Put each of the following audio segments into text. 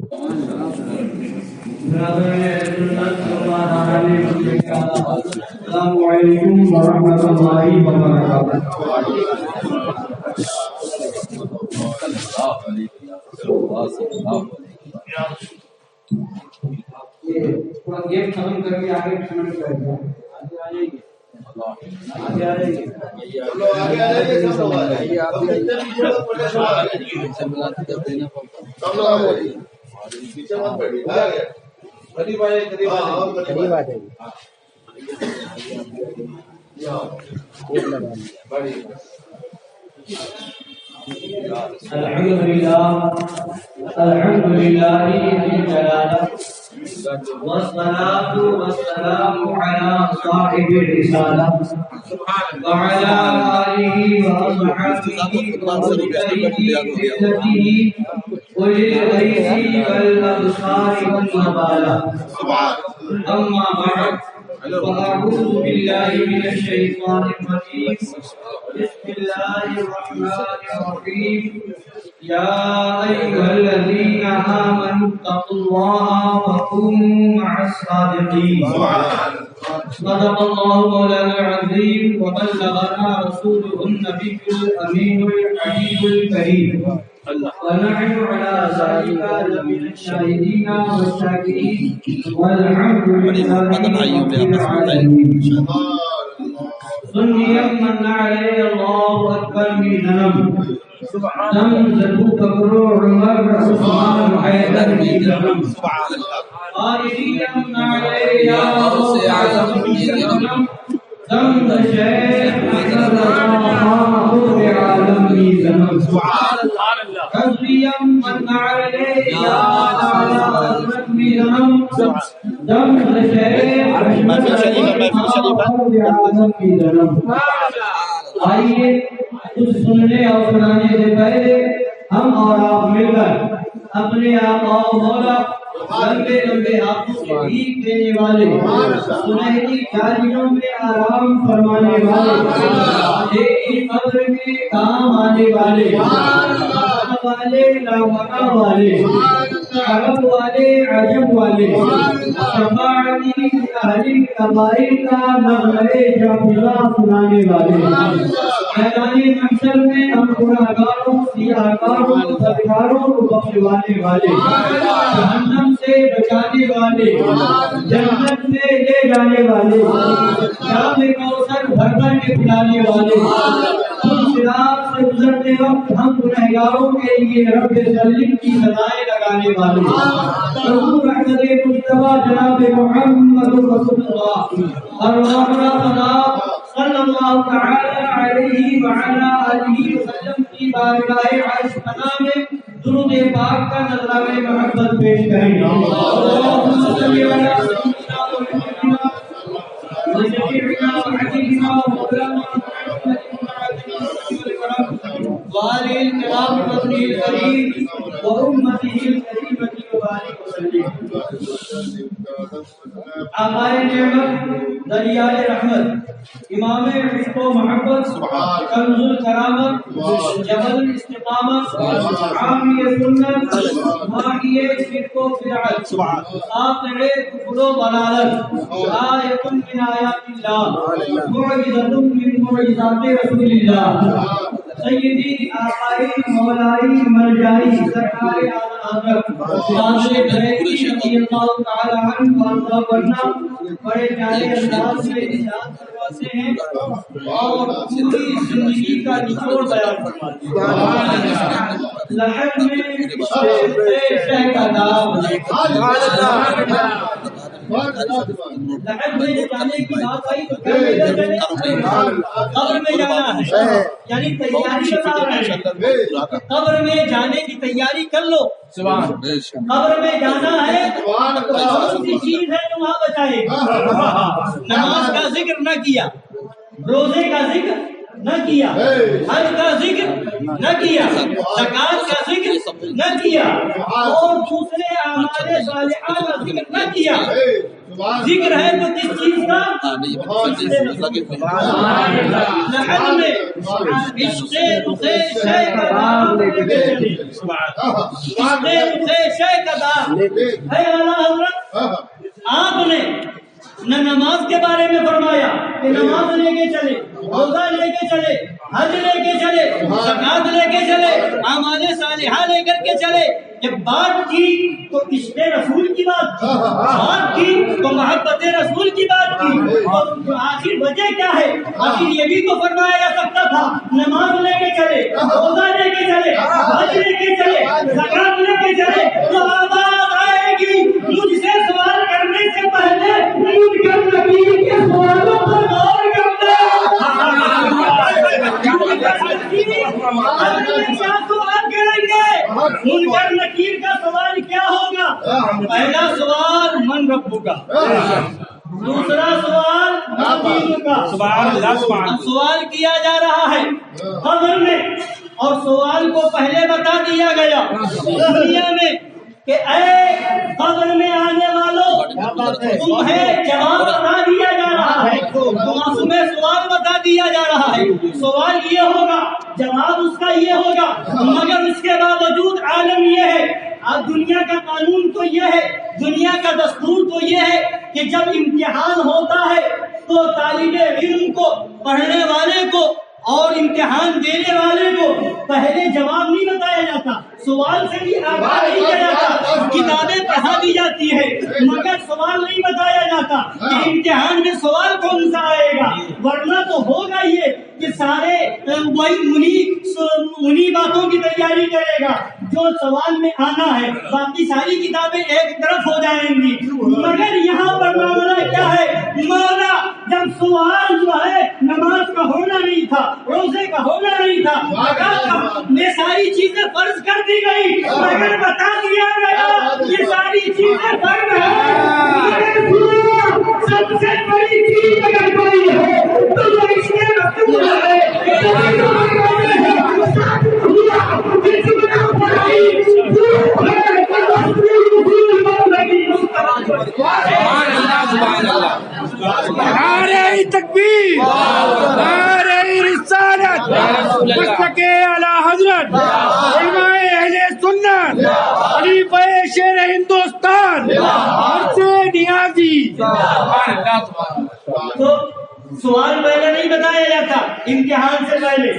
السلام علیکم ورحمۃ اللہ وبرکاتہ۔ تھوڑا گیٹ ختم کر کے آگے کھڑے کر دیں۔ الحمد لله والصلاة والسلام على صاحب الرسالة وعلى آله وأصحابه أولي الأيدي والأبصار والمبالغ. أما بعد فأعوذ بالله من الشيطان الرجيم. بسم الله الرحمن الرحيم. يا أيها الذين آمنوا اتقوا الله وكونوا مع الصادقين. صدق الله مولانا العظيم وبلغنا رسوله النبي الأمين الحبيب الكريم ونحن على ذلك لمن الشاهدين والشاكرين والحمد لله رب العالمين. سنيا من عليه الله أكبر من ذنب دم زدوك قرور عمر عثمان حيدر من ذنب خالديا من عليه يا رب العالمين دم الشيخ أحمد الله بعالم من ذنب حسبيا من عليه يا رب العالمين دم الشيخ أحمد الله بعالم من ذنب. آئیے کچھ سننے اور سنانے سے پہلے ہم اور آپ مل کر اپنے آقا و مولا لمبے لمبے ہاتھوں سے بھیک دینے والے سنہری چالیوں میں آرام فرمانے والے ایک قبر میں کام آنے والے لاونا والے عرب والے عجم والے شفاعتی اہل قبائل کا نغمے جافظہ سنانے والے میدان محشر میں ہم گناہگاروں سیاہکاروں بدکاروں کو بخشوانے والے جہنم سے بچانے والے جنت میں لے جانے والے جام کوثر بھر بھر کے پلانے والے صراط سے گزرتے وقت ہم گنہگاروں کے لیے رب سلیم کی سزائیں لگانے والے حضور احمد مصطفیٰ جناب محمد رسول اللہ صلی اللہ تعالی علیہ وعلا آلہ وسلم کی بارگاہ عرش پناہ میں درود پاک کا نذرانہ محبت پیش کریں. اللہم صلی علی سیدنا محمد وشفیعنا وحبیبنا ومولانا وآلہ الکرام وصحبہ الکریم وامتہ الکریمۃ وبارک وسلم. آقائے نعمت دریائے رحمت امام عشق و محبت کنز الکرامت جبل الاستقامت حامی سنت ماحی شرک و بدعت قاطع کفر و ضلالت آیۃ من آیات اللہ معجزۃ من معجزات رسول اللہ سیدی آقائی مولائی مرجائی سرکار حضرت فاضل بریلوی رضی اللہ تعالی عنہ وارضہ ورنہ بڑے پیارے انداز میں ارشاد فرماتے ہیں اور پوری زندگی کا نچوڑ بیان فرماتے ہیں. لحد میں شہ کا نام لحد میں جانے کی بات آئی تو قبر میں جانا ہے یعنی تیاری بتا رہے ہیں. قبر میں جانے کی تیاری کر لو. قبر میں جانا ہے تو کون سی چیز ہے جو وہاں بچائے. نماز کا ذکر نہ کیا, روزے کا ذکر نہ کیا، حج کا ذکر نہ کیا، زکات کا ذکر نہ کیا، اور دوسرے اعمال صالحہ کا ذکر نہ کیا، ذکر ہے تو کس چیز کا؟ لحد میں عشق رخ شے کا دام لے کے چلی، عشق رخ شے کا دام ہے اعلیٰ حضرت۔ آپ نے نہ نماز کے بارے میں فرمایا کہ نماز لے کے چلے، روزہ لے کے چلے، حج لے کے چلے، زکات لے کے چلے، اعمال صالحہ لے کر کے چلے۔ جب بات کی تو عشق رسول کی بات کی تو محبت رسول کی بات کی، اور آخر وجہ کیا ہے؟ آخر یہ بھی تو فرمایا جا سکتا تھا نماز لے کے چلے، روزہ لے کے چلے، حج لے کے چلے، زکات لے کے چلے، تو آواز آئے گی مجھ سے سوال کرنے سے پہلے منکر نکیر کے سوالوں پر غور کرنا۔ کیا سوال کریں گے؟ منکر نکیر کا سوال کیا ہوگا؟ پہلا سوال من ربک کا، دوسرا سوال دین کا۔ سوال کیا جا رہا ہے قبر میں، اور سوال کو پہلے بتا دیا گیا دنیا میں کہ اے قبر میں آنے والوں تمہیں جواب بتا دیا جا رہا ہے، تمہیں سوال بتا دیا جا رہا ہے۔ سوال یہ ہوگا، جواب اس کا یہ ہوگا، مگر اس کے باوجود عالم یہ ہے، اب دنیا کا قانون تو یہ ہے، دنیا کا دستور تو یہ ہے کہ جب امتحان ہوتا ہے تو طالب علم کو، پڑھنے والے کو اور امتحان دینے والے کو پہلے جواب نہیں بتایا جاتا، سوال سے بھی آگاہ نہیں کیا جاتا، کتابیں پڑھا دی جاتی ہے مگر سوال نہیں بتایا جاتا کہ امتحان میں سوال کون سا آئے گا، ورنہ تو ہوگا یہ کہ سارے وہی انہی باتوں کی تیاری کرے گا جو سوال میں آنا ہے، باقی ساری کتابیں ایک طرف ہو جائیں گی۔ مگر یہاں پر معاملہ کیا ہے؟ مولا جب سوال جو ہے نماز کا ہونا نہیں تھا، روزے کا ہونا نہیں تھا، زکات کا، یہ ساری چیزیں فرض کر دی گئی، مگر بتا دیا گیا یہ ساری چیزیں فرض ہیں، سب سے بڑی چیز اگر کوئی ہے تو وہ اس میں رسول ہے۔ نعرہ تکبیر، نعرہ رسالت، مسلک اعلی حضرت، علماء اہل سنت، خلیفہ شیر ہندوستان مرشد نیازی۔ تو سوال پہلے نہیں بتایا جاتا امتحان سے پہلے،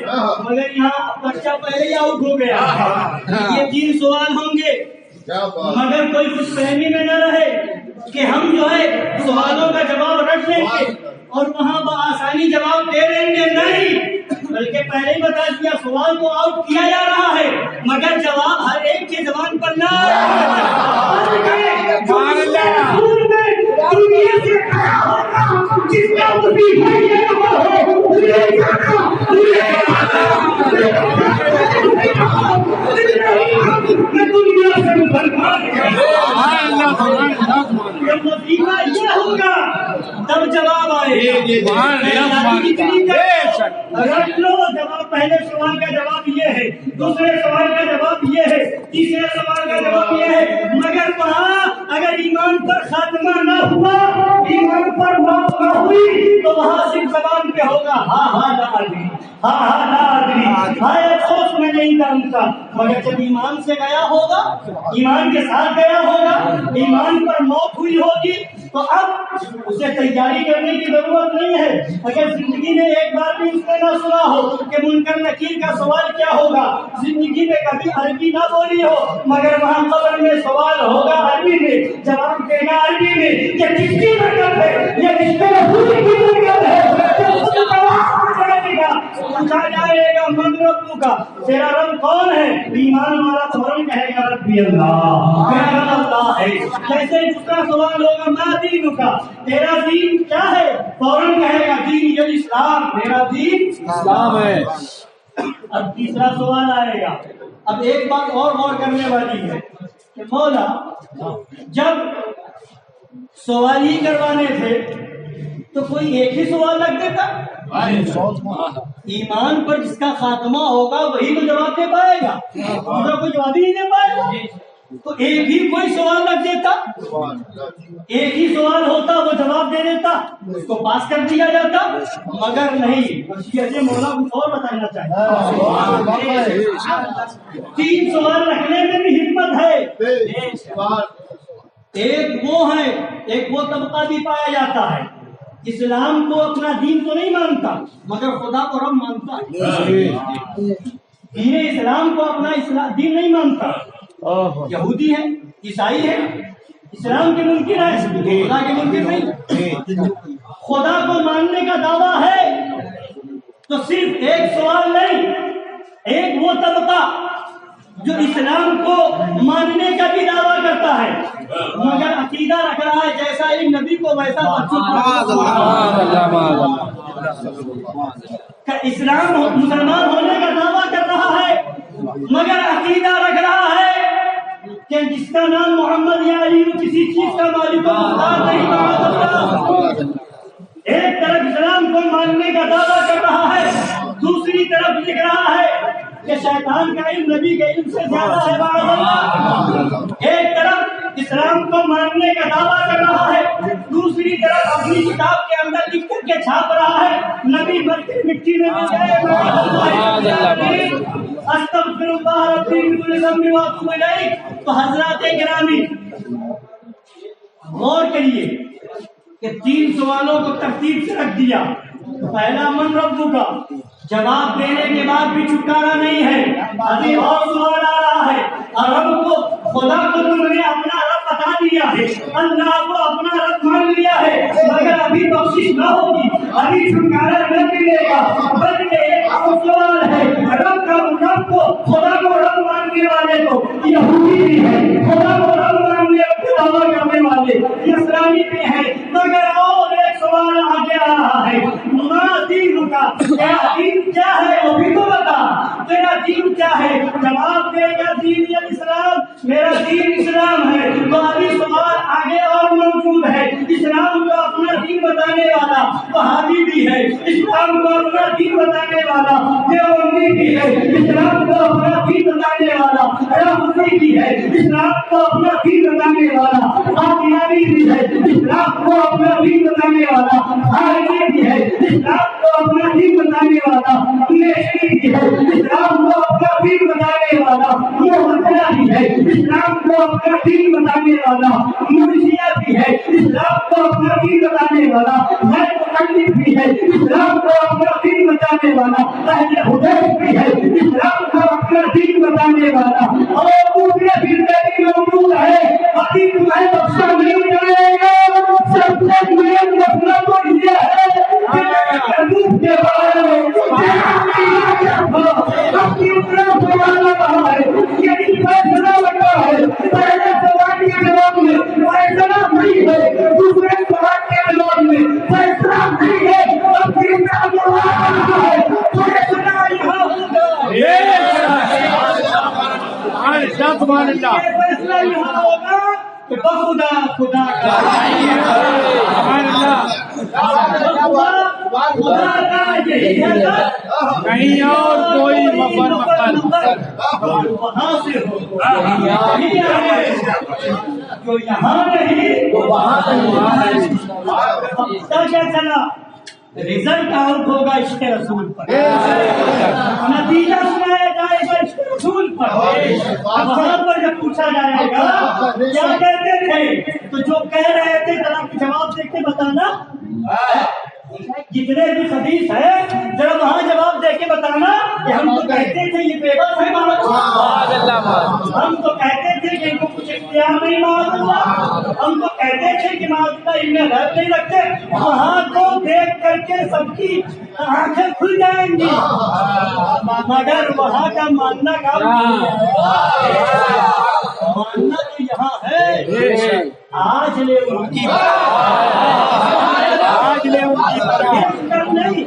مگر یہاں بچہ پہلے ہی آؤٹ ہو گیا۔ یہ 3 سوال ہوں گے، مگر کوئی خوش فہمی میں نہ رہے کہ ہم جو ہے سوالوں کا جواب رکھ لیں گے اور وہاں بآسانی جواب دے دیں گے، نہیں، بلکہ پہلے ہی بتا دیا سوال کو آؤٹ کیا جا رہا ہے، مگر جواب ہر ایک کی زبان پر نہ یہ ہوگا تب جواب آئے رکھ لو جواب۔ پہلے سوال کا جواب یہ ہے، دوسرے سوال کا جواب یہ ہے، تیسرے سوال کا جواب یہ ہے، مگر وہاں اگر ایمان پر خاتمہ نہ ہوا، ایمان پر موت نہ ہوئی تو وہاں صرف زبان پہ ہوگا ہاں ہاں لا ادری، ہاں ہاں لا ادری، ہاں افسوس میں نہیں جانتا، مگر جب ایمان سے گیا ہوگا، ایمان کے ساتھ گیا ہوگا، ایمان پر موت ہوئی ہوگی تو اب اسے تیاری کرنے کی ضرورت نہیں ہے۔ اگر زندگی میں ایک بار بھی اس نے نہ سنا ہو کہ منکر نکیر کا سوال کیا ہوگا، زندگی میں کبھی عربی نہ بولی ہو، مگر وہاں قبر میں سوال ہوگا عربی میں، جواب دینا عربی میں، یہ کس کی برکت ہے، یہ کس کے رسول کی برکت ہے، پوچھا جائے گا من ربک کا، تیرا رب کون ہے؟ ایمان والا فوراً کہے گا ربی اللہ، میرا رب اللہ ہے۔ جیسے دوسرا سوال ہوگا ما دین کا، تیرا دین کیا ہے؟ فوراً کہے گا دین الاسلام، میرا دین اسلام ہے۔ اب تیسرا سوال آئے گا، اب ایک بات اور غور کرنے والی ہے کہ مولا جب سوال ہی کروانے تھے تو کوئی ایک ہی سوال رکھ دیتا؟ ایمان پر جس کا خاتمہ ہوگا وہی تو جواب دے پائے گا، دوسرا کوئی جواب ہی نہیں دے پائے گا۔ تو ایک ہی کوئی سوال رکھ دیتا، ایک ہی سوال ہوتا، وہ جواب دے دیتا، اس کو پاس کر دیا جاتا، مگر نہیں، مشیت مولا کچھ اور بتانا چاہیے۔ 3 سوال رکھنے میں بھی حکمت ہے۔ ایک وہ ہے، ایک وہ طبقہ بھی پایا جاتا ہے اسلام کو اپنا دین تو نہیں مانتا مگر خدا کو رب مانتا ہے، دین اسلام کو اپنا دین نہیں مانتا، یہودی ہے، عیسائی ہے، اسلام کے منکر ہے، خدا کے منکر نہیں۔ خدا کو ماننے کا دعویٰ ہے تو صرف ایک سوال نہیں، ایک وہ طبقہ جو اسلام کو ماننے کا بھی دعویٰ کرتا ہے مگر عقیدہ رکھ رہا ہے جیسا ایک نبی کو ویسا اسلام مسلمان ہونے کا دعویٰ کر رہا ہے مگر عقیدہ رکھ رہا ہے کہ جس کا نام محمد یا علی کسی چیز کا مالک و مختار نہیں بنا سکتا۔ ایک طرف اسلام کو ماننے کا دعویٰ کر رہا ہے، دوسری طرف لکھ رہا ہے کہ شیطان کا علم نبی کے علم سے زیادہ ہے معاذ اللہ۔ ایک طرف اسلام کو ماننے کا دعویٰ کر رہا ہے، دوسری طرف اپنی کتاب کے اندر لکھ کر کے چھاپ رہا ہے نبی مر کے مٹی میں مل جائے معاذ اللہ۔ استغفر اللہ ربی من کل ذنب واتوب الیہ۔ تو حضرات گرامی غور کریے کہ 3 سوالوں کو ترتیب سے رکھ دیا۔ پہلا من رب کا، جواب دینے کے بعد بھی چھٹکارا نہیں ہے، ابھی اور سوال آ رہا ہے، اور رب کو خدا کو تم نے اپنا رب بتا دیا ہے، اللہ کو اپنا رب مان لیا ہے مگر ابھی بخشش نہ ہوگی، ابھی چھٹکارا نہ ملے گا، بلکہ ایک اور سوال ہے رب کو خدا کو رب ماننے والے کو یہودی بھی ہے، خدا کو رب ماننے کا دعویٰ کرنے والے نصرانی بھی ہے، مگر اور ایک سوال آگے آ رہا ہے، ما دین کا، تیرا دین کیا ہے وہ بھی تو بتا، تیرا دین کیا ہے؟ جواب دے گا دین اسلام، میرا دین اسلام ہے۔ تو ابھی سوال آگے اور موجود ہے، اسلام کو اپنا دین بتانے والا وہابی بھی ہے، اسلام کو اپنا دین بتانے والا دیوبندی بھی ہے، اسلام کو اپنا دین بتانے والا رافضی بھی ہے، اسلام کو اپنا دین بتانے والا قادیانی بھی ہے، اسلام کو اپنا دین بتانے والا خارجی بھی ہے، اسلام کو اپنا دین بتانے والا نیشنی بھی ہے، اسلام کو اپنا دین بتانے والا محمدیہ بھی ہے، اسلام کو اپنا دین بتانے والا مرشیہ بھی ہے، اسلام کو اپنا دین بتانے والا مقلد بھی ہے، اسلام کو اپنا دین بتانے والا اہل حدیث بھی ہے، اسلام کو اپنا دین بتانے والا اور پورے زندگی موجود ہے، ابھی تمہیں بخشا نہیں جائے گا۔ سب سے بلند مسئلہ تو یہ ہے کہ حدیث کے بارے میں اپنی طرف سوال رہا ہے، یعنی فیصلہ لگا ہے، پہلے سوال کے جواب میں فیصلہ نہیں ہے، دوسرے سوال کے جواب میں فیصلہ نہیں ہے، اپنی طرف سوال رہا ہے، فیصلہ یہاں ہوگا، فیصلہ یہاں ہوگا کہ بخدا خدا کا خدا کا یہی ہے، کہیں اور کوئی وہاں سے جو یہاں نہیں وہ وہاں کیا چلا، رزلٹ آؤٹ ہوگا عشق رسول پر، نتیجہ سنایا جائے گا عشق رسول پر۔ وہاں پر جب پوچھا جائے گا کیا کہتے تھے تو جو کہہ رہے تھے ذرا جواب دے کے بتانا، جتنے بھی حدیث ہے ذرا وہاں جواب دے کے بتانا کہ ہم تو کہتے تھے یہ بے بس ہے، ہم تو کہتے تھے کہ ان کو کچھ اختیار نہیں، معاذ اللہ، ہم تو کہتے تھے کہ معاذ اللہ ان میں غیب نہیں رکھتے، وہاں کو دیکھ کر کے سب کی آنکھیں کھل جائیں گی، مگر وہاں کا ماننا کام ماننا تو یہاں ہے۔ آج لے ان کی نہیں،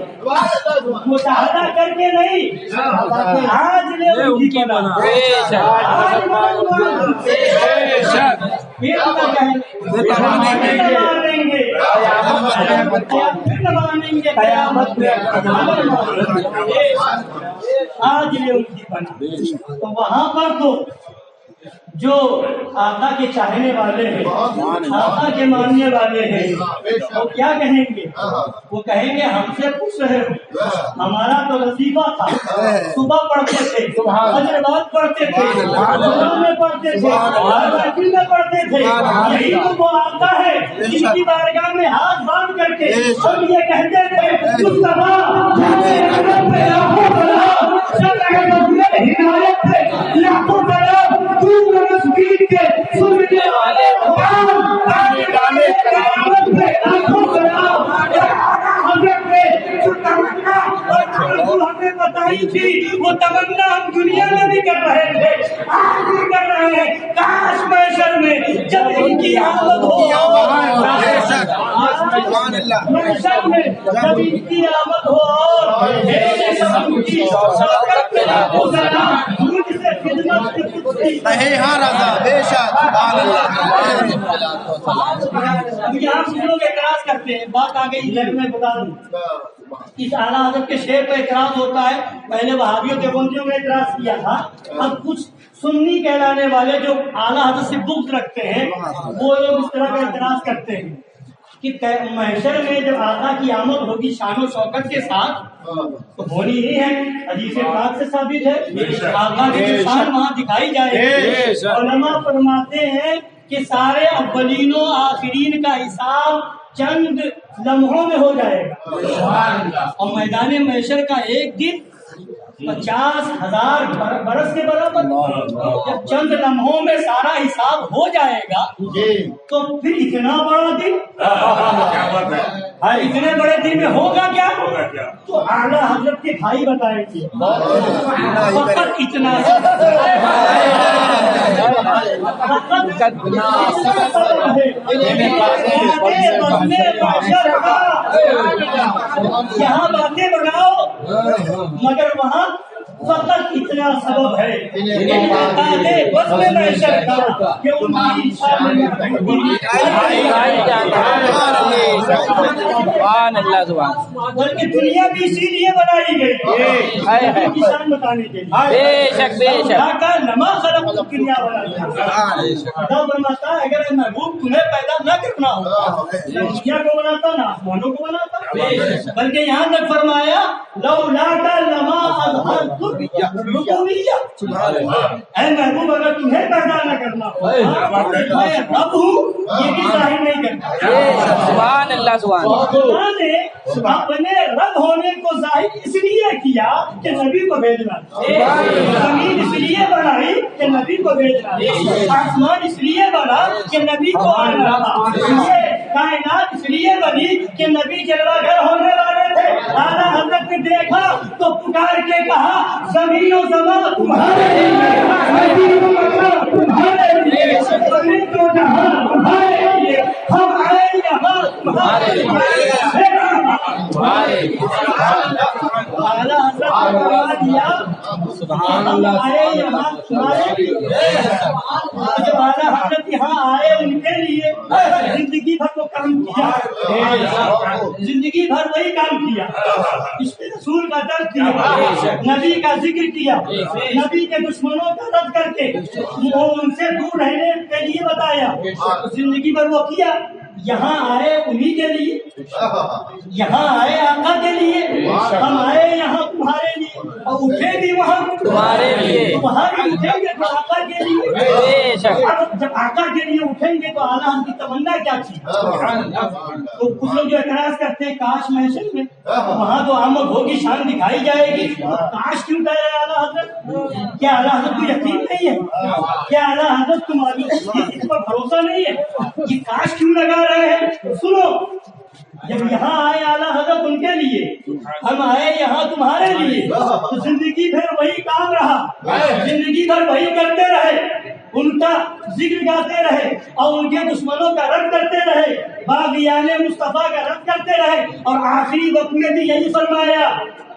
مشاہدہ کر کے نہیں، آج لے ان کی پھر آج یہ ان کی بنا تو وہاں پر تو جو آقا کے چاہنے والے ہیں، آقا کے ماننے والے ہیں، وہ کیا کہیں گے؟ وہ کہیں گے ہم سے پوچھ رہے ہو، ہمارا تو وظیفہ تھا، صبح پڑھتے تھے، فجر بعد پڑھتے تھے، صبح میں پڑھتے تھے، راتری میں پڑھتے تھے، یہی تو وہ آقا ہے جن کی بارگاہ میں ہاتھ باندھ کر کے ہم یہ کہتے تھے ہدایت ہے لاکھوں ہمیں بتائی تھی وہ تمنا ہم دنیا میں بھی کر رہے تھے، آج بھی کر رہے ہیں، کاش محشر میں جب ان کی آمد ہو، محشر میں جب ان کی آمد ہو اور یہاں سے لوگ اعتراض کرتے ہیں، بات آ گئی جب میں بتا دوں اس اعلیٰ حضرت کے شعر پہ اعتراض ہوتا ہے، پہلے وہابیوں دیوبندیوں نے اعتراض کیا تھا، اب کچھ سنی کہلانے والے جو اعلیٰ حضرت سے بغض رکھتے ہیں وہ لوگ اس طرح کا اعتراض کرتے ہیں کہ محشر میں جب آقا کی آمد ہوگی شان و شوکت کے ساتھ تو ہونی ہی ہے، حدیث پاک سے ثابت ہے، آقا کی جو شان وہاں دکھائی جائے گی۔ علماء فرماتے ہیں کہ سارے اولین و آخرین کا حساب چند لمحوں میں ہو جائے گا، اور میدان محشر کا ایک دن 50,000 برس کے برابر، جب چند لمحوں میں سارا حساب ہو جائے گا تو پھر اتنا بڑا دن، اتنے بڑے دن میں ہوگا کیا؟ تو اعلیٰ حضرت کے بھائی بتائے گے فقط اتنا یہاں باتیں بناؤ مگر وہاں فقط اتنا سبب ہے بلکہ دنیا بھی اسی لیے بنائی گئی کسان بتانے کے لیے نما خلق دنیا بناتا ہے، اگر محبوب تمہیں پیدا نہ کرنا ہو دنیا کو بناتا نہ آسمانوں کو بناتا، بلکہ یہاں تک فرمایا لولا لما اظہرت اے محبوب اگر تمہیں پیدا نہ کرنا میں رب ہوں یہ بھی ظاہر نہیں کرتا۔ سبحان اللہ سبحان اللہ نے اپنے رب ہونے کو ظاہر اس لیے کیا کہ نبی کو بھیجنا، زمین اس لیے بنائی کہ نبی کو بھیجنا، آسمان اس لیے بنا کہ نبی کو آنا تھا، کائنات اس لیے بنی کہ نبی جلوہ گر ہونے والے تھے۔ اعلیٰ حضرت نے دیکھا تو پکار کے کہا زمین و زمان تمہارے لیے، تمہارے لیے، زمین و جہاں تمہارے لیے، ہم آئے یہاں تمہارے لیے۔ اعلیٰ حضرت نے بتا دیا ہم آئے یہاں تمہارے لیے، جب اعلیٰ حضرت یہاں آئے ان کے لیے زندگی بھر وہ کام کیا، زندگی بھر وہی کام کیا، اس پہ رسول کا درد کیا، نبی کا ذکر کیا، نبی کے دشمنوں کا رد کر کے وہ ان سے دور رہنے کے لیے بتایا، زندگی بھر وہ کیا۔ یہاں آئے انہی کے لیے، یہاں آئے آقا کے لیے، ہم آئے یہاں تمہارے لیے، اور اٹھے بھی وہاں تمہارے لیے، وہاں بھی اٹھیں گے تو آقا کے لیے۔ جب آقا کے لیے اٹھیں گے تو اعلیٰ ہم کی تمنا کیا تھی؟ تو کچھ لوگ جو اعتراض کرتے ہیں کاش محشر میں وہاں تو آمد ہوگی شان دکھائی جائے گی، کاش کیوں کہہ رہے اعلیٰ حضرت؟ کیا اعلیٰ حضرت کو یقین نہیں ہے؟ کیا اعلیٰ حضرت تمہاری اس پر بھروسہ نہیں ہے کہ کاش کیوں لگا رہے ہیں؟ سنو، جب یہاں آئے اعلیٰ حضرت ان کے لیے، ہم آئے یہاں تمہارے لیے، تو زندگی بھر وہی کام رہا، زندگی بھر وہی کرتے رہے، ان کا ذکر گاتے رہے اور ان کے دشمنوں کا رد کرتے رہے، باغیان مصطفیٰ کا رد کرتے رہے، اور آخری وقت میں بھی یہی فرمایا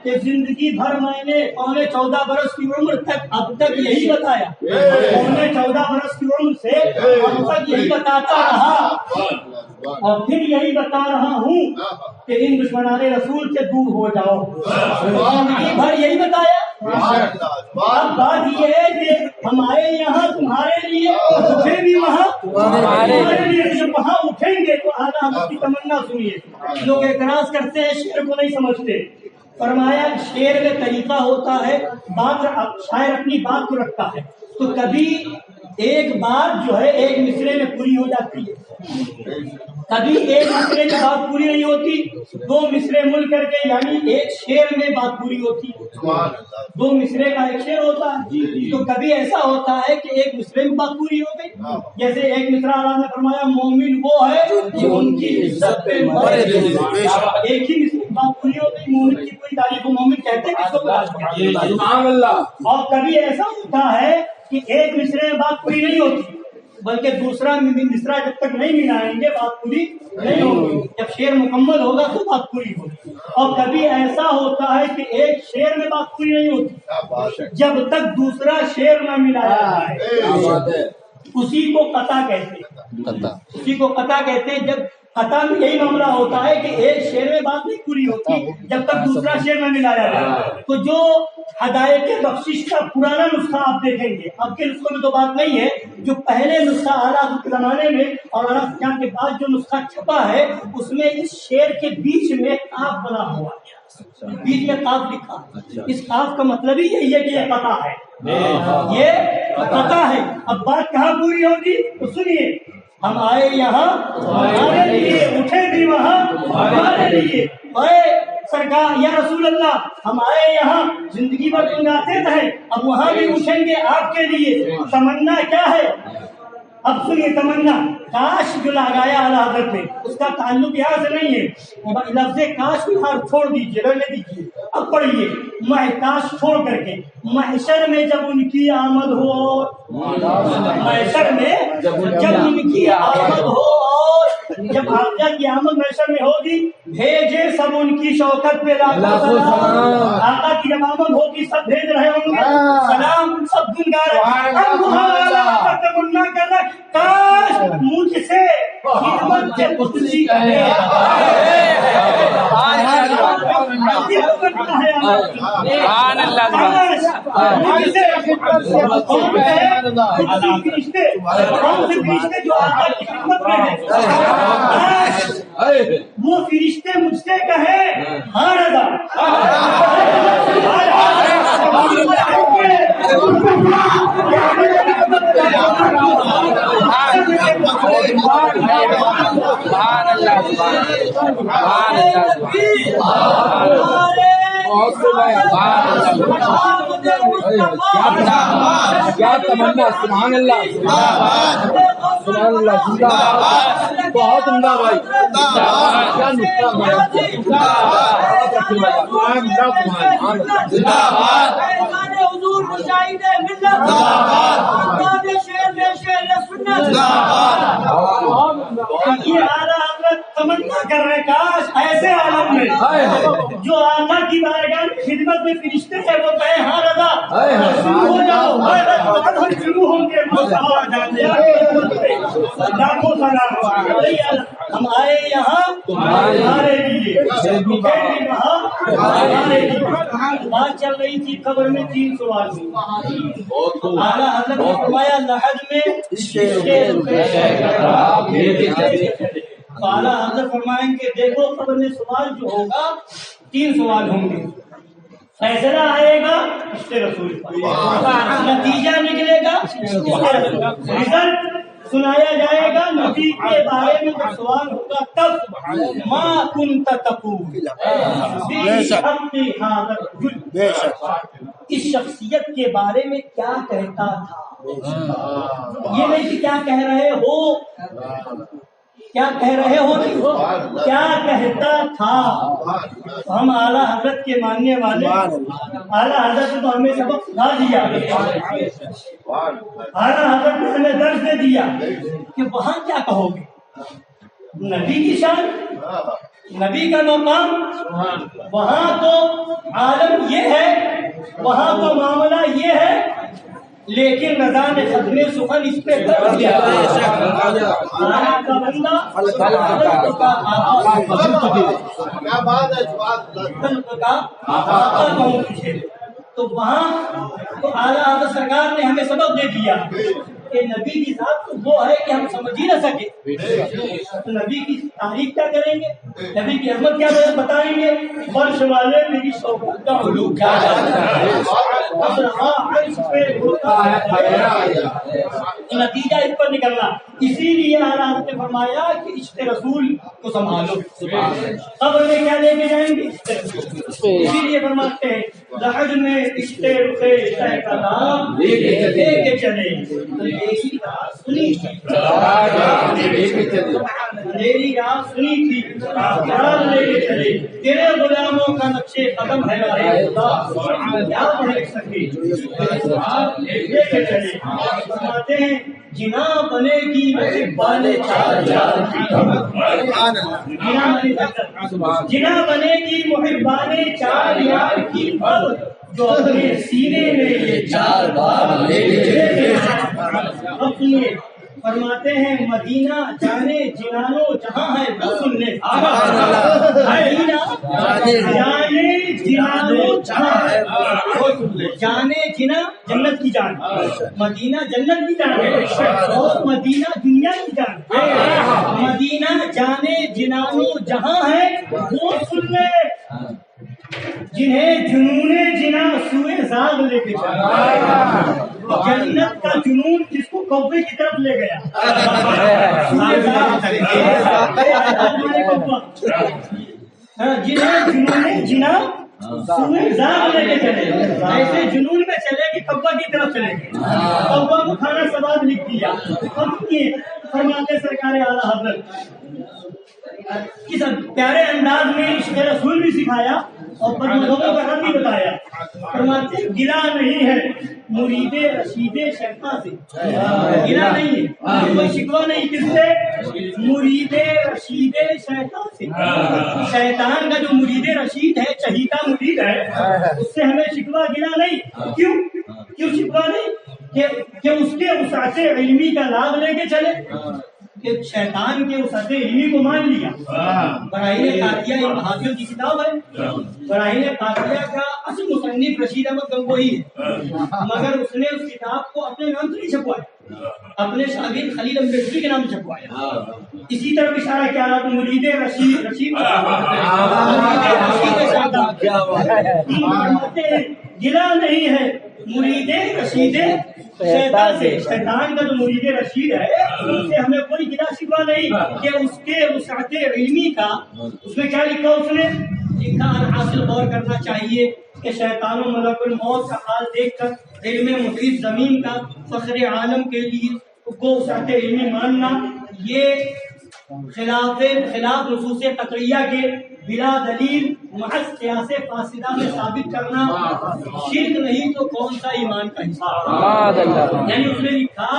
کہ زندگی بھر میں نے 14.25 برس کی عمر تک اب تک یہی بتایا، 14.25 برس کی عمر سے اب تک یہی بتاتا رہا اور پھر یہی بتا رہا ہوں کہ ان دشمنان رسول سے دور ہو جاؤ. زندگی بھر یہی بتایا. اب بات یہ ہے کہ ہمارے یہاں تمہارے لیے اٹھے بھی وہاں تمہارے لیے. جب وہاں اٹھیں گے تو اعلیٰ حضرت کی تمنا سنیے. لوگ اعتراض کرتے ہیں شعر کو نہیں سمجھتے. فرمایا شعر میں طریقہ ہوتا ہے بات شاعر اپنی بات کو رکھتا ہے تو کبھی ایک بات جو ہے ایک مصرے میں پوری ہو جاتی ہے, کبھی ایک مصرے میں بات پوری نہیں ہوتی, دو مصرے مل کر کے یعنی ایک شعر میں بات پوری ہوتی ہے. دو مصرے کا ایک شعر ہوتا ہے تو کبھی ایسا ہوتا ہے کہ ایک مصرے میں بات پوری ہو گئی. جیسے ایک مصرع اللہ نے فرمایا مومن وہ ہے جو ان کی عزت پہ مرے. ایک ہی مصرے میں بات پوری ہو گئی. مومن کی کوئی تعریف مومن کہتے ہیں کس کو. اور کبھی ایسا ہوتا ہے کہ ایک مصرے میں بات پوری نہیں ہوتی بلکہ دوسرا مصرع جب تک نہیں ملائیں گے بات پوری نہیں ہوگی. جب شعر مکمل ہوگا تو بات پوری ہوگی. اور کبھی ایسا ہوتا ہے کہ ایک شعر میں بات پوری نہیں ہوتی جب تک دوسرا شعر نہ ملایا جائے. اسی کو قطع کہتے ہیں. اسی کو قطع کہتے ہیں. جب قطع میں یہی معاملہ ہوتا ہے کہ ایک شعر میں بات نہیں پوری ہوتی جب تک دوسرا شعر نہ ملایا جائے. تو جو ہدایت بخشش کا پرانا نسخہ آپ دیکھیں گے, اب کے نسخوں میں تو بات نہیں ہے, جو پہلے نسخہ اعلیٰ کے زمانے میں اور اعلیٰ کے بعد جو نسخہ چھپا ہے اس میں اس شعر کے بیچ میں قاف بنا ہوا ہے, بیچ میں قاف لکھا. اس قاف کا مطلب ہی یہی ہے کہ یہ قطع ہے, یہ قطع ہے. اب بات کہاں پوری ہوگی تو سنیے. ہم آئے یہاں تمہارے لیے, اٹھے بھی وہاں تمہارے لیے. اے سرکار یا رسول اللہ, ہم آئے یہاں زندگی بھر تم آتے رہے, اب وہاں بھی اٹھیں گے آپ کے لیے. تمنا کیا ہے اب سنیے. تمنا کاش جو لگایا اعلیٰ حضرت نے اس کا تعلق یہاں سے نہیں ہے. لفظ کاش یہاں چھوڑ دیجیے, رہنے دیجیے. اب پڑھیے کاش چھوڑ کر کے محشر میں جب ان کی آمد ہو, محشر میں جب ان کی آمد ہو اور جب آقا کی آمد محشر میں ہوگی بھیجے سب ان کی شوکت پہ لاکھوں سلام. آقا کی جب آمد ہوگی سب بھیج رہے ہوں گے سلام, سب دن گا رہے. اب وہاں تمنا کر رہا کاش مجھ سے خدمت کے قدسی کہے. وہ فرشتے مجھ سے کہے ہاں رضا. کیا تمنا. سبحان اللہ, سبحان اللہ. بہت عمدہ بھائی, کیا نسخہ. حضور مشاہد ملت یہ اعلیٰ حضرت تمنا کر رہے کاش ایسے عالم میں جو آقا کی بارگاہ میں خدمت میں فرشتے ہیں وہ کہیں ہاں رضا شروع ہو جاؤ. ہم شروع ہوں گے. لاکھوں سلام. ہم آئے یہاں تمہارے لیے, وہاں تمہارے لیے. بات چل رہی تھی قبر میں 3 سوال. اعلیٰ حضرت نے فرمایا لحد میں اعلیٰ حضرت فرمائیں گے دیکھو قبر میں سوال جو ہوگا 3 سوال ہوں گے. فیصلہ آئے گا اس سے رسول, نتیجہ نکلے گا رزلٹ سنایا جائے گا. نبی کے بارے میں جب سوال ہوگا تب ما کنت تقول اس شخصیت کے بارے میں کیا کہتا تھا. یہ نہیں کہ کیا کہہ رہے ہو, کیا کہہ رہے ہو نہیں, کیا کہتا تھا. ہم اعلیٰ حضرت کے ماننے والے, اعلیٰ حضرت نے تو ہمیں سبق سکھا دیا, اعلیٰ حضرت نے ہمیں درس دے دیا کہ وہاں کیا کہو گے. نبی کی شان, نبی کا مقام, وہاں تو عالم یہ ہے, وہاں تو معاملہ یہ ہے, لیکن رضا نے ختم سخن اس پہ کر دیا. کا بندہ کیا بات ہے تو وہاں تو اعلیٰ حضرت سرکار نے ہمیں سبق دے دیا کہ نبی کی ذات تو وہ ہے کہ ہم سمجھ ہی نہ سکے. تو نبی کی تعریف کیا کریں گے, نبی کی عظمت کیا بتائیں گے؟ فرش والے میری شوکت کا علو کیا نتیجہ اس پر نکلنا. اسی لیے اعلیٰ حضرت نے فرمایا کہ عشق رسول کو سنبھالو. قبر میں کیا لے کے جائیں گے؟ عشق رسول. اسی لیے فرماتے ہیں لحد میں عشق رخے شہ کا نام لے کے چلے میری رات سنی تھی خیال لے کے چلے تیرے غلاموں کا نقشے قدم ہے کیا پڑھ سکے لے کے چلے. فرماتے ہیں جنا بنے گی محبان چار یار کی جنا بنے گی محبان چار یار کی جو اپنے سینے میں یہ چار بار لے کے. فرماتے ہیں مدینہ جانے جنانو جہاں ہے وہ سن لے. مدینہ جانے جنانو جہاں ہے وہ سن لے. جانے جنا جنت کی جان, مدینہ جنت کی جان اور مدینہ دنیا کی جان. مدینہ جانے جنانو جہاں ہے وہ سن لے جنہیں جنون جنا سوئے زاغ لے کے چلا. جنت کا جنون جس کو کوبے کی طرف لے گیا جنہیں جنون جنا سوئے زاغ لے کے چلے. ایسے جنون میں چلے کہ کبا کی طرف چلے گئے. کبا کو کھانا سواد لکھ دیا. فرماتے سرکار اعلیٰ حضرت کس پیارے انداز میں عشق رسول بھی سکھایا اور لوگوں کا رد بھی بتایا. فرماتے گلا نہیں ہے مرید رشید شیخاں سے, گلا نہیں ہے کوئی شکوہ نہیں. کس سے؟ مرید رشید شیخاں سے. شیطان کا جو مرید رشید ہے, چہیتا مرید ہے, اس سے ہمیں شکوہ گلا نہیں. کیوں شکوہ نہیں؟ کہ اس کے وسعت علمی کا لابھ لے کے چلے. کہ شیطان کے وسعت علمی کو مان لیا. براہین قادیہ یہ بہادیوں کی کتاب ہے. براہین قادیہ کا اصل مصنف رشید احمد گنگوہی ہے, مگر اس نے اس کتاب کو اپنے نام سے نہیں چھپوایا, اپنے شاگرد خلیل امبیڈکر کے نام سے چھپوایا. اسی طرح اشارہ کیا رہا تو مرید رشید گلا نہیں ہے مرید رشید شیطان سے. شیطان کا جو مرید رشید ہے اس سے ہمیں کوئی گلا شکوہ نہیں کہ اس کے وسعت علمی کا. اس میں کیا لکھا اس نے لکھا حاصل غور کرنا چاہیے کہ شیطان و ملک الموت کا حال دیکھ کر علم محیط زمین کا فخر عالم کے لیے کو وسعت علمی ماننا یہ خلاف نصوص قطعیہ کے بلا دلیل محض قیاس فاسدہ میں ثابت کرنا شرک نہیں تو کون سا ایمان کا حصہ. یعنی اس نے لکھا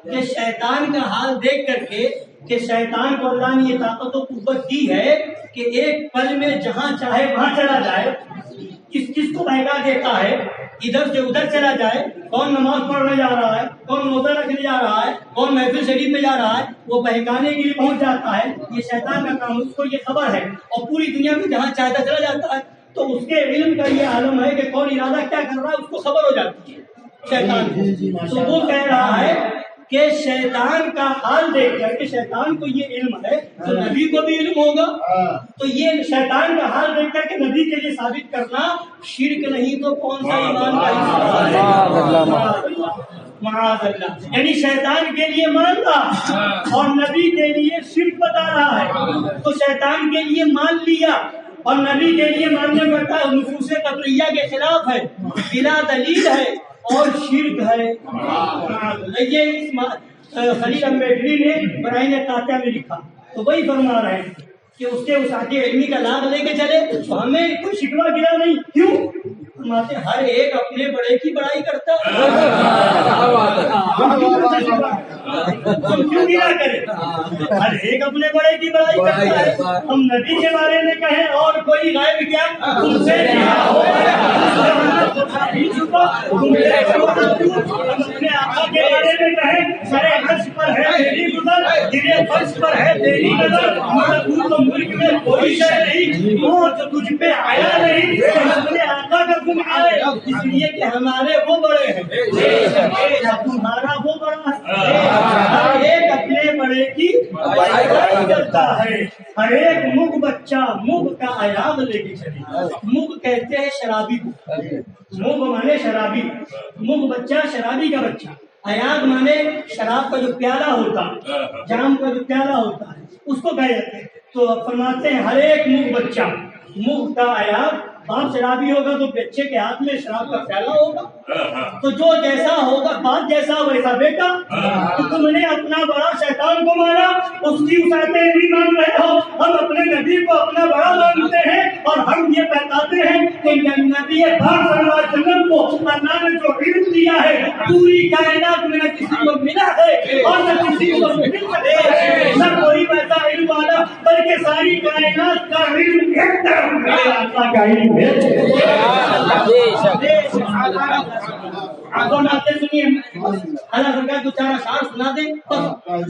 کہ شیطان کا حال دیکھ کر کے کہ شیطان کو اللہ نے یہ طاقت و قوت دی ہے کہ ایک پل میں جہاں چاہے وہاں چلا جائے, کس کو بہکا دیتا ہے, ادھر سے ادھر چلا جائے. کون نماز پڑھنے جا رہا ہے, کون روزہ رکھنے جا رہا ہے, کون محفل شریف میں جا رہا ہے, وہ بہکانے کے لیے پہنچ جاتا ہے. یہ شیطان کا کام, اس کو یہ خبر ہے اور پوری دنیا میں جہاں چاہتا چلا جاتا ہے. تو اس کے علم کا یہ عالم ہے کہ کون ارادہ کیا کر رہا ہے اس کو خبر ہو جاتی ہے شیطان. تو وہ کہہ رہا ہے کہ شیطان کا حال دیکھ کر کے شیطان کو یہ علم ہے تو نبی کو بھی علم ہوگا. تو یہ شیطان کا حال دیکھ کر کے نبی کے لیے ثابت کرنا شرک نہیں تو کون سا ایمان کا حصہ ہے. معاذ اللہ. یعنی شیطان کے لیے مانتا اور نبی کے لیے شرک بتا رہا ہے. تو شیطان کے لیے مان لیا اور نبی کے لیے ماننے پڑتا ہے نصوص قطعیہ کے خلاف ہے, بلا دلیل ہے اور شرک ہے. یہ خلیل امبیڈکر نے براہین قاطعہ میں لکھا. تو وہی فرما رہے ہیں کہ اس کے وسعت علمی کا لابھ لے کے چلے تو ہمیں کوئی شکوہ گلا نہیں. کیوں؟ فرماتے ہر ایک اپنے بڑے کی بڑائی کرتا ہے. ہم کیوں گلا کریں؟ ہر ایک اپنے بڑے کی بڑائی کرتا ہے. ہم نبی کے بارے میں کہیں اور کوئی غائب کیا تم سے اپنے آقا کے بارے میں کہیں سارے عرش پر ہے میری گزر گرے فرش پر ہے تیری نظر، ملکوت و ملک میں کوئی شے نہیں، موت تجھ پہ آیا نہیں، اپنے آقا کا گم آئے اس لیے کہ ہمارے وہ بڑے ہیں، تمہارا وہ بڑا ہے، ہر ایک اپنے بڑے کی بڑائی کرتا ہے، ہر ایک مغ بچہ مغ کا ایاغ لے کے چلے، مغ کہتے ہیں شرابی کو، مغ مانے شرابی، مغ بچہ شرابی کا بچہ، ایاغ مانے شراب کا جو پیالہ ہوتا ہے، جام کا جو پیالہ ہوتا ہے اس کو کہہ جاتے ہیں۔ تو فرماتے ہیں ہر ایک مغ بچہ مغ کا ایاغ، باپ شرابی ہوگا تو بچے کے ہاتھ میں شراب کا پیالہ ہوگا، تو جو جیسا ہوگا باپ جیسا ویسا بیٹا، تو تم نے اپنا بڑا شیطان کو مانا، اس کی وسعتیں نہیں مان رہے ہو، ہم اپنے نبی کو اپنا بڑا مانتے ہیں اور ہم یہ بتاتے ہیں کہ نبی پاک صلی اللہ علیہ وسلم کو اللہ نے جو علم دیا ہے پوری کائنات میں نہ کسی کو ملا ہے اور نہ کسی کو مل سکے، نہ کوئی ویسا علم والا، بلکہ ساری کائنات کا علم ایک طرف میرے آقا کا علم ہے۔ آپ آتے سنیے اللہ سرکار دو چار اشعار سنا دیں بس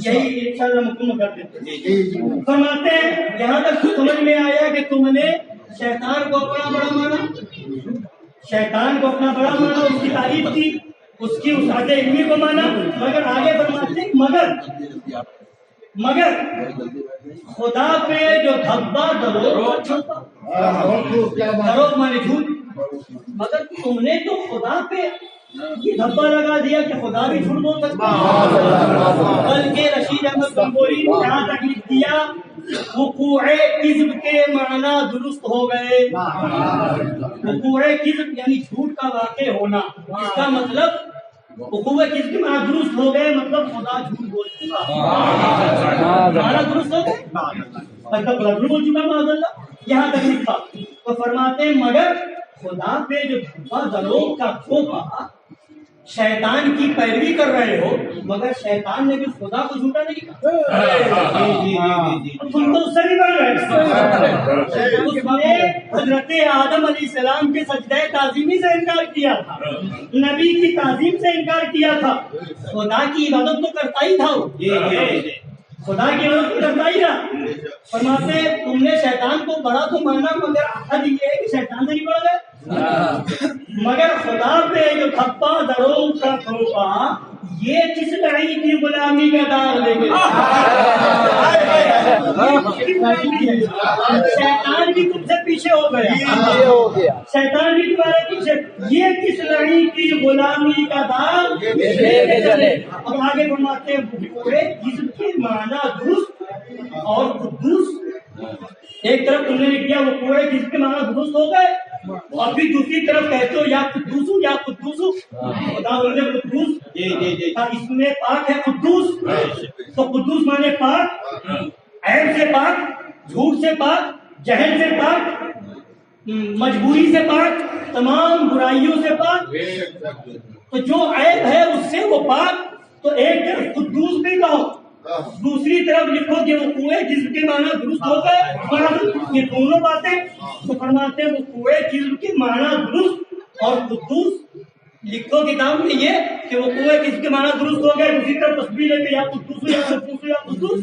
یہی انشاءاللہ مکمل کر دیتے۔ فرماتے ہیں یہاں تک سمجھ میں آیا کہ تم نے شیطان کو اپنا بڑا مانا، شیطان کو اپنا بڑا مانا، اس کی تعریف کی، اس کی وسعت علمی کو مانا، مگر آگے فرماتے ہیں مگر خدا پہ جو دھبا دروغ مانے جھوٹ، مگر تم نے تو خدا پہ یہ دھبا لگا دیا کہ خدا بھی جھوٹ بول سکتا ہے، بلکہ رشید احمد گنگوئی نے یہاں تک لکھ دیا وقوع کذب کے معنی درست ہو گئے، وقوع کذب یعنی جھوٹ کا واقع ہونا، اس کا مطلب وقوع کذب کے معنی درست ہو گئے، مطلب خدا جھوٹ بول چکا، معنی درست ہو گئے، مطلب خدا جھوٹ بول چکا معاذ اللہ، یہاں تک لکھا۔ تو فرماتے ہیں مگر خدا پہ جو دھبا دروغ کا تھوپا، شیطان کی پیروی کر رہے ہو، مگر شیطان نے بھی خدا کو جھوٹا نہیں کہا، تم تو اس سے بھی بڑھ گئے، اس نے حضرت آدم علیہ السلام کے سجدہ تعظیمی سے انکار کیا تھا، نبی کی تعظیم سے انکار کیا تھا، خدا کی عبادت تو کرتا ہی تھا، خدا کی عبادت تو کرتا ہی تھا۔ فرماتے تم نے شیطان کو بڑا تو مانا، مگر حد یہ ہے کہ شیطان سے نہیں بڑھ گئے، مگر خدا پہ جو دھبا دروغ کا تھوپا، یہ کس لڑائی کی غلامی کا داغ لے گئے، شیطان بھی تم سے پیچھے ہو گیا، شیطان بھی تمہارے پیچھے، یہ کس لڑائی کی غلامی کا داغ لے کے چلے۔ اب آگے فرماتے ہیں پورے جسم کے معنی درست اور قدوس، ایک طرف تم نے لکھ دیا وہ پورے جسم کے معنی درست ہو گئے، اور پھر دوسری طرف کہتے ہو یا قدوس ہو یا قدوس ہو، خدا بولے قدوس، اس میں پاک ہے قدوس، تو قدوس مانے پاک، عیب سے پاک، جھوٹ سے پاک، جہل سے پاک، مجبوری سے پاک، تمام برائیوں سے پاک، تو جو عیب ہے اس سے وہ پاک، تو ایک طرف قدوس بھی کہو، دوسری طرف لکھو کہ وہ کوئے جسم کے معنی درست ہو گئے، یہ دونوں باتیں تو فرماتے ہیں وہ کوئے جسم کے معنی درست اور قدوس، لکھو کتاب میں یہ کہ وہ کوئے جسم کے معنی درست ہو گئے، دوسری طرف تصویر لے کے یا قدوس یا قدوس یا قدوس،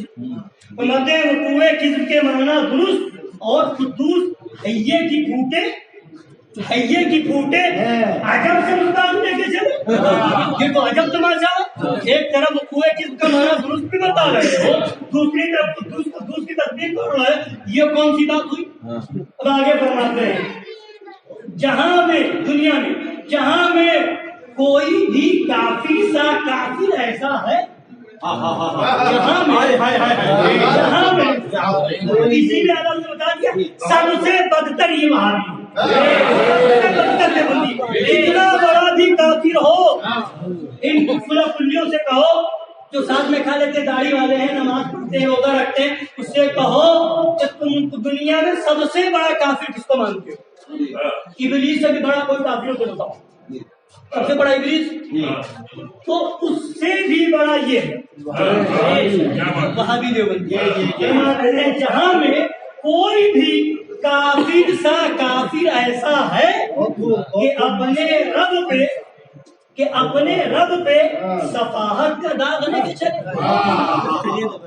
فرماتے ہیں وہ کوئے جسم کے معنی درست اور قدوس، حیے کی پھوٹے عجب سے مستعد لے کے چلے، یہ تو عجب تماشا، ایک طرف کوئے جسم کا معنی درست بھی بتا رہے ہو، دوسری طرف قدوس کی تصدیق کر رہا ہے، یہ کون سی بات ہوئی؟ اب آگے فرماتے ہیں جہاں میں دنیا میں جہاں میں کوئی بھی کافر سا کافر ایسا ہے، جہاں میں اسی میں آدم نے بتا دیا سب سے بدتر یہ وہابی، اتنا بڑا بھی کافر ہو، ان کلیوں سے کہو جو ساتھ میں کھا لیتے داڑھی والے ہیں، نماز پڑھتے ہیں، روزہ رکھتے ہیں، اس سے کہو کہ تم دنیا میں سب سے بڑا کافر کس کو مانتے ہو؟ ابلیس سے بھی بڑا کوئی کافر ہو تو بتاؤ، سب سے بڑا ابلیس، تو اس سے بھی بڑا یہ ہے وہابی دیوبندی، جہاں میں کوئی بھی کافر سا کافر ایسا ہے کہ اپنے رب پہ صفاحت کا داغ لے کے چلے،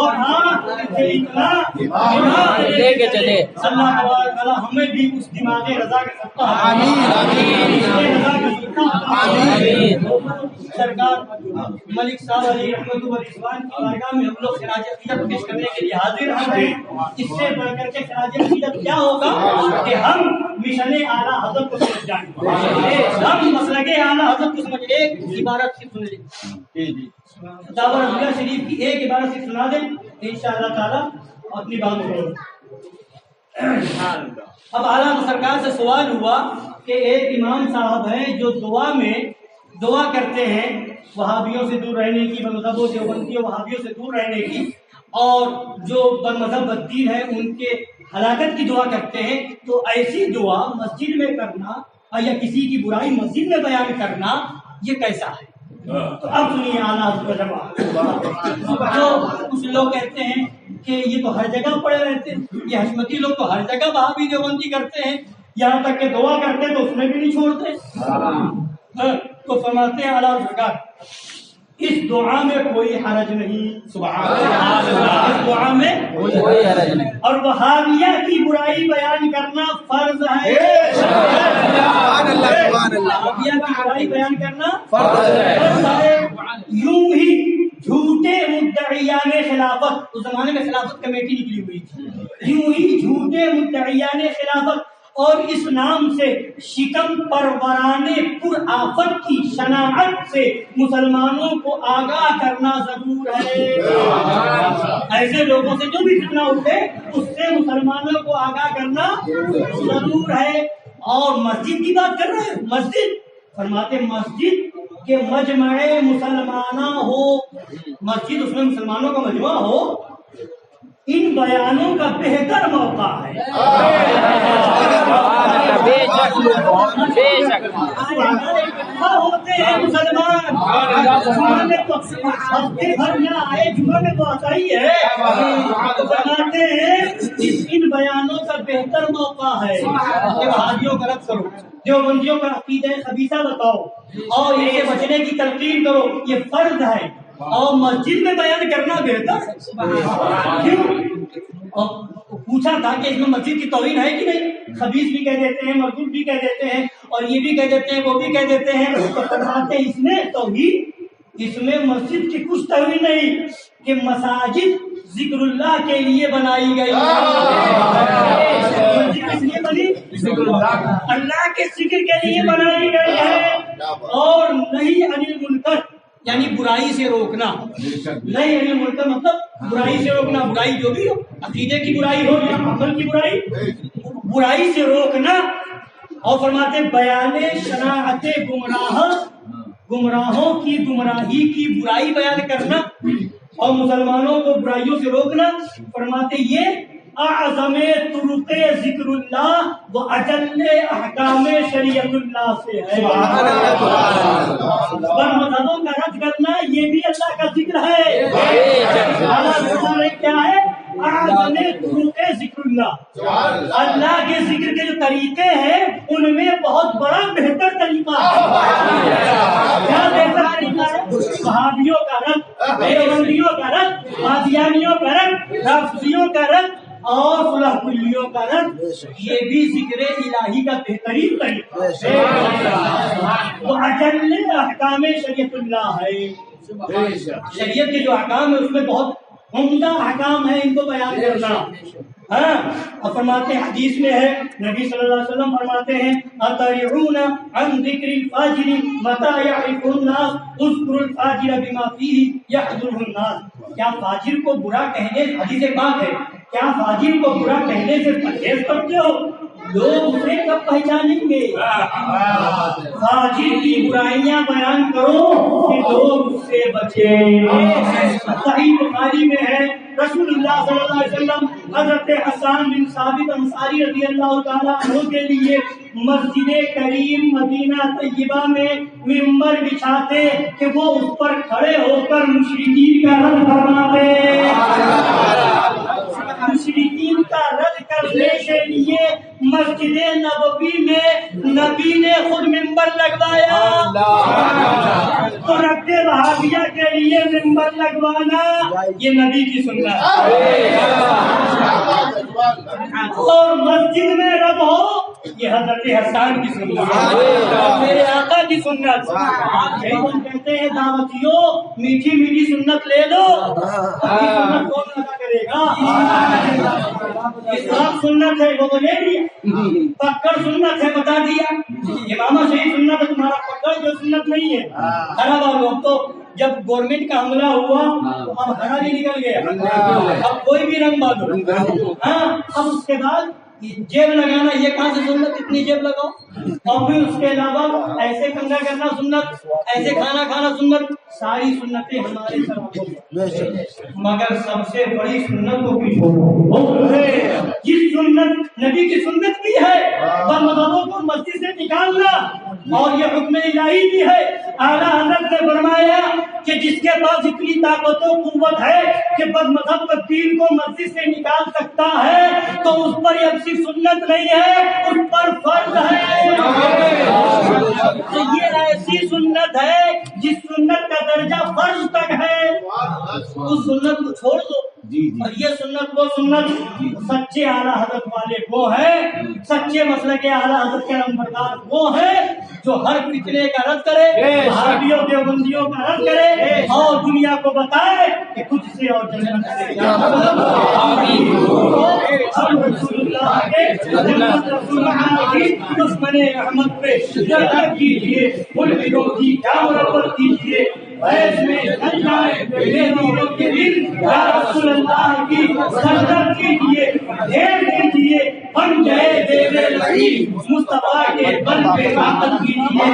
اور ہاتھ سے اتنا لے کے چلے۔ اللہ تبارک تعالیٰ ہمیں بھی اس دماغ رضا کا صدقہ سرکار ملک صاحب علی رحمۃ اللہ رضوان کی بارگاہ میں ہم لوگ خراج عقیدت پیش کرنے کے لیے حاضر ہیں۔ اس سے بڑھ کر کے خراج عقیدت کیا ہوگا کہ ہم مشن اعلیٰ حضرت کو سمجھ جائیں گے، ہم مسلک اعلیٰ حضرت کو سمجھ۔ ایک عبارت صرف سن لیں، دعوت رضویہ شریف کی ایک عبارت صرف سنا دیں، انشاءاللہ تعالیٰ اپنی بات کرو۔ اب اعلیٰ سرکار سے سوال ہوا کہ ایک امام صاحب ہیں جو دعا کرتے ہیں وہابیوں سے دور رہنے کی، مذہب و دیوبندیوں وہابیوں سے دور رہنے کی، اور جو مذہب بدین ہے ان کے ہلاکت کی دعا کرتے ہیں، تو ایسی دعا مسجد میں کرنا یا کسی کی برائی مسجد میں بیان کرنا یہ کیسا ہے؟ تو اب سنیے اعلیٰ کا جواب۔ جو کچھ لوگ کہتے ہیں کہ یہ تو ہر جگہ پڑے رہتے ہیں، یہ حشمتی لوگ تو ہر جگہ وہابی دیوبندی کرتے ہیں، یہاں تک کہ دعا کرتے ہیں تو اس میں بھی نہیں چھوڑتے۔ تو فرماتے ہیں اعلیٰ سرکار اس دعا میں کوئی حرج نہیں، سبحان اللہ، اس دعا میں کوئی حرج نہیں، اور وہابیہ کی برائی بیان کرنا فرض ہے، وہابیہ کی برائی بیان کرنا فرض ہے۔ یوں ہی جھوٹے مدعیان خلافت، اس زمانے میں خلافت کمیٹی نکلی ہوئی تھی، یوں ہی جھوٹے مدعیان خلافت اور اس نام سے شکم پرورانے پر آفت کی شناعت سے مسلمانوں کو آگاہ کرنا ضرور ہے۔ ایسے لوگوں سے جو بھی فتنہ اٹھے اس سے مسلمانوں کو آگاہ کرنا ضرور ہے۔ اور مسجد کی بات کر رہے ہیں، مسجد فرماتے مسجد کے مجمع مسلمانہ ہو، مسجد اس میں مسلمانوں کا مجمع ہو، ان بیانوں کا بہتر موقع ہے۔ ہوتے ہیں مسلمان ہفتے بھر نہ آئے، جمعہ میں تو آتا ہی ہے، بتاتے ہیں ان بیانوں کا بہتر موقع ہے کہ وہابیوں کا رد کرو، دیوبندیوں کا عقیدہ خبیثہ بتاؤ اور ان سے بچنے کی تلقین کرو، یہ فرض ہے، اور مسجد میں بیان کرنا بہتر ہے۔ کیوں؟ پوچھا تھا کہ اس میں مسجد کی توہین ہے کہ نہیں؟ خبیث بھی کہہ دیتے ہیں، مردود بھی کہہ دیتے ہیں، اور یہ بھی کہہ دیتے ہیں، وہ بھی کہہ دیتے ہیں، تو فرماتے اس میں توہین، اس میں مسجد کی کچھ توہین نہیں کہ مساجد ذکر اللہ کے لیے بنائی گئی، مسجد کس لیے بنی؟ اللہ کے ذکر کے لیے بنائی گئی ہے، اور نہیں انل منکر یعنی برائی سے روکنا، نہیں انل منکر مطلب برائی سے روکنا، برائی جو بھی ہو، عقیدے کی برائی ہو یا عمل کی برائی، برائی سے روکنا۔ اور فرماتے بیان شناعت گمراہوں کی گمراہی کی برائی بیان کرنا اور مسلمانوں کو برائیوں سے روکنا، فرماتے یہ اعظم طرق ذکر اللہ و اجل احکام شریعت اللہ سے ہے۔ مذہبوں کا رد کرنا یہ بھی اللہ کا ذکر ہے۔ کیا ہے؟ اعظم طرق ذکر اللہ، اللہ کے ذکر کے جو طریقے ہیں ان میں بہت بڑا بہتر طریقہ ہے۔ کیا بہتر طریقہ ہے؟ وہابیوں کا رد، دیوبندیوں کا رد، قادیانیوں کا رد، رافضیوں کا رد اور صلح کلیوں کا رد، یہ بھی ذکر الہی کا بہترین طریقہ ہے۔ وہ اجل احکام شریعت اللہ ہے، شریعت کے جو احکام ہے اس میں بہت عمدہ احکام ہے، ان کو بیان کرنا۔ ہاں، اور فرماتے ہیں حدیث میں ہے، نبی صلی اللہ علیہ وسلم فرماتے ہیں اتعرضون عن ذکر الفاجر متى يعرف الناس اذكر الفاجر بما فيه يحذره الناس، کیا فاجر کو برا کہنے، حدیث پاک ہے، کیا فاجر کو برا کہنے سے پرہیز کرتے ہو؟ لوگ اسے کب پہچانیں گے؟ فاجر کی برائیاں بیان کرو کہ لوگ اس سے بچیں۔ صحیح بخاری میں ہے رسول اللہ صلی اللہ علیہ وسلم حضرت حسان بن ثابت انصاری رضی اللہ تعالیٰ عنہ کے لیے مسجد کریم مدینہ طیبہ میں ممبر بچھاتے کہ وہ اس پر کھڑے ہو کر مشرکین کا رد فرماتے، مشرکین کا رد کرنے کے لیے مسجد نبوی میں نبی نے خود ممبر لگوایا۔ تو رکھتے وہابیہ کے لیے منبر لگوانا یہ نبی کی سنت اور مسجد میں رب ہو یہ حضرت حسان کی سنت میرے آقا کی سنت کہتے ہیں دعوتیوں میٹھی میٹھی سنت لے لو سنت کون ادا کرے گا اسلام سنت ہے وہ لے لیا پکڑ سنت ہے بتا دیا امامہ صحیح سنت ہے تمہارا پکڑ جو سنت نہیں ہے ہرا والوں تو جب گورنمنٹ کا حملہ ہوا تو اب ہرا بھی نکل گیا اب کوئی بھی رنگ بات ہاں اب اس کے بعد جیب لگانا یہ کہاں سے سنت اتنی جیب لگاؤ اور پھر اس کے علاوہ ایسے کنگا کرنا سنت ایسے کھانا کھانا سنت ساری سنتیں ہمارے طرف مگر سب سے بڑی سنت کو جس سنت نبی کی سنت بھی ہے مذہبوں کو مسجد سے نکالنا اور یہ حکم الہی بھی ہے اعلیٰ حضرت نے فرمایا کہ جس کے پاس اتنی طاقت و قوت ہے کہ بد مذہب تبدیل کو مسجد سے نکال سکتا ہے تو اس پر یہ سنت نہیں ہے اس پر فرض ہے یہ ایسی سنت ہے جس سنت کا درجہ فرض تک ہے اس سنت کو چھوڑ دو اور یہ سنت وہ سنت سچے اعلیٰ حضرت والے وہ ہیں سچے مسلک اعلیٰ حضرت کے نمبردار وہ ہیں جو ہر فتنے کا رد کرے وہابیوں دیوبندیوں کا رد کرے اور دنیا کو بتائے کہ کچھ سے اور جنت سے دشمن احمد پہ جرأت کیجیے ان دلوں کی کیا مربت کیجیے بیس میں جنجائے بے دوروں کے دل یا رسول اللہ کی سجدت کیجیے ڈھیر دیجیے بن گئے دیوے لئی مصطفیٰ کے بن پہ طاقت کیجیے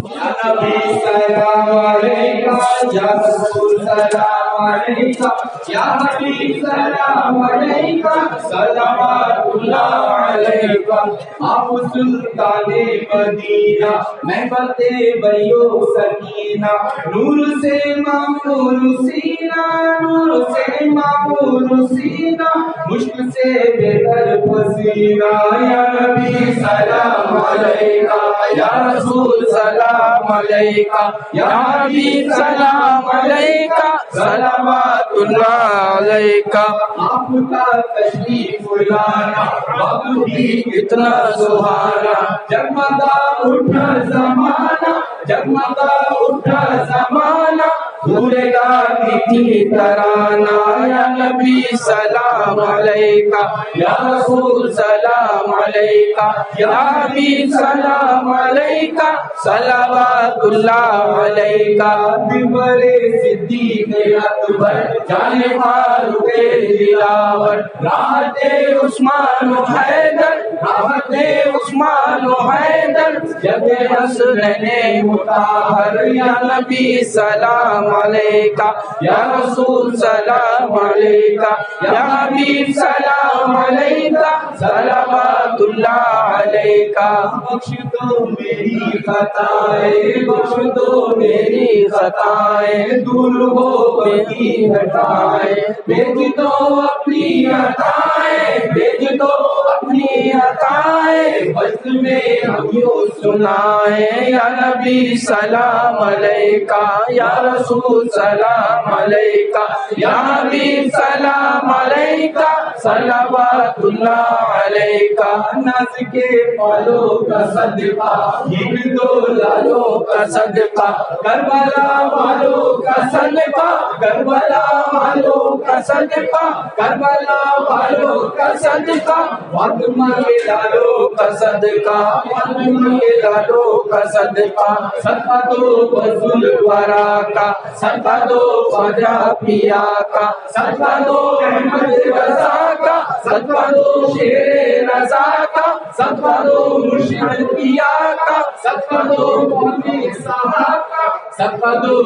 یا نبی سلام علیکہ یا رسول سلام علیکہ یا حبیب سلام علیکہ صلوات اللہ علیکہ آپ سلطان مدینہ محبت بیو سکینہ نور سے معمور سینہ نور سے معمور سینہ مشک سے بہتر پسینہ یا نبی سلام علیکہ یا رسول سلام علیکہ یا حبیب سلام علیکہ صلوات اللہ علیکہ آپ کا تشریف لانا وقت بھی کتنا سہانا جگمگا اٹھا زمانہ جگمگا اٹھا زمانہ پورے گا میٹھی ترانہ یا نبی سلام علیکہ یا رسول سلام علیکہ یا حبیب سلام علیکہ صلوات اللہ علیکہ منبر صدیق اکبر جان فاروق دلاور راحت عثمان و حیدر راحت عثمان و حیدر جب حسنین مطہر یا نبی سلام علیکہ یا رسول سلام علیکہ یا حبیب سلام علیکہ صلوات اللہ علیکہ بخش دو میری خطائیں بخش دو میری خطائیں دور ہو بڑی ہٹائیں بھیج دو اپنی عطائیں بھیج دو اپنی عطائیں بس میں ہم یوں سنائیں یا نبی سلام علیکہ یا رسول سلام علیکہ یا حبیب سلام علیکہ صلوات اللہ علیکہ ناز کے پالوں کا صدقہ ہند دو لالوں کا صدقہ کربلا والوں کا صدقہ کربلا والوں کا صدقہ کربلا والوں کا صدقہ فاطمہ کے لالوں کا صدقہ فاطمہ کے لالوں کا صدقہ صدقہ دو رسول ورا کا صدقہ دو خواجہ پیا کا صدقہ دو احمد رضا کا صدقہ دو شیر رضا کا صدقہ دو مرشد پیا کا صدقہ دو محمد صاحب کا صدقہ دو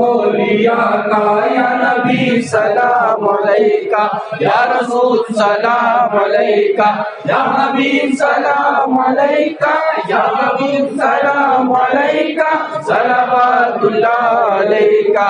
اولیاء کا یا نبی سلام علیکہ یا رسول سلام علیکہ یا حبیب سلام علیکہ یا حبیب سلام علیکہ صلوات اللہ علیکہ